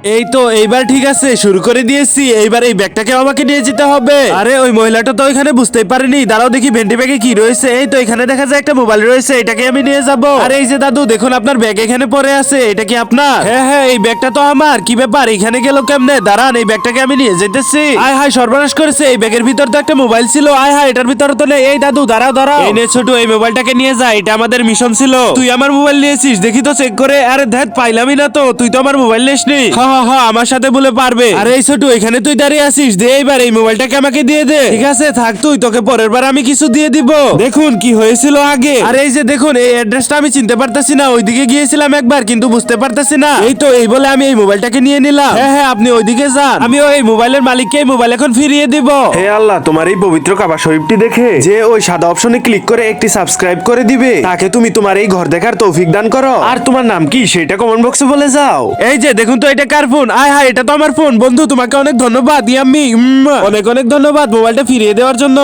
এই তো এইবার ঠিক আছে, শুরু করে দিয়েছি। এইবার এই ব্যাগটাকে আমাকে নিয়ে যেতে হবে। আরে ওই মহিলাটা তো ওইখানে বুঝতেই পারেনি। দাঁড়াও দেখি ভেন্টি ব্যাগে কি রয়েছে। এই তো এখানে দেখা যায় একটা মোবাইল রয়েছে, এটাকে আমি নিয়ে যাব। আরে এই যে দাদু দেখুন, আপনার ব্যাগ এখানে পড়ে আছে, এটা কি আপনার? হ্যাঁ হ্যাঁ, এই ব্যাগটা তো আমার। কি ব্যাপার, এখানে গেল কেমনে? দাঁড়ান, এই ব্যাগটাকে আমি নিয়ে যেতেছি। আয় হায়, সর্বনাশ করেছে। এই ব্যাগের ভিতর তো একটা মোবাইল ছিল। আয় হায়, এটার ভিতর তো নেই। এই দাদু দাঁড়াও দাঁড়াও, এই নে ছোট, এই মোবাইলটাকে নিয়ে যা, এটা আমাদের মিশন ছিল। তুই আমার মোবাইল নিয়েছিস, দেখি তো চেক করে। আরে ধ্যাত, পাইলামই না তো। তুই তো আমার মোবাইল নিসনি। হা হা হা, আমার সাথে বলে পারবে। আরে এই ছোট, এখানে তুই দাঁড়িয়ে আছিস, দে এইবার এই মোবাইলটাকে আমাকে দিয়ে দে। ঠিক আছে থাক তুই, তোকে পরের বার আমি কিছু দিয়ে দিব। দেখুন কি হয়েছিল আগে। আরে এই যে দেখুন, এই অ্যাড্রেসটা আমি চিনতে পারতাছি না। ওইদিকে গিয়েছিলাম একবার, কিন্তু বুঝতে পারতাছি না। এই তো এই বলে আমি এই মোবাইলটাকে নিয়ে নিলাম। হ্যাঁ হ্যাঁ, আপনি ওইদিকে যান, আমি ওই মোবাইলের মালিককে এই মোবাইল এখন ফিরিয়ে দিব। হে আল্লাহ, তোমার এই পবিত্র কাবা শরীফটি দেখে যে ওই সাদা অপশনে ক্লিক করে একটি সাবস্ক্রাইব করে দিবে, তাকে তুমি তোমার এই ঘর দেখার তৌফিক দান করো। আর তোমার নাম কি সেটা কমেন্ট বক্সে বলে যাও। এই যে দেখুন তো, এটা কার ফোন? আয় হায়, এটা তো আমার ফোন। বন্ধু তোমাকে অনেক ধন্যবাদ। ইয়াম্মি, অনেক অনেক ধন্যবাদ মোবাইলটা ফিরিয়ে দেওয়ার জন্য।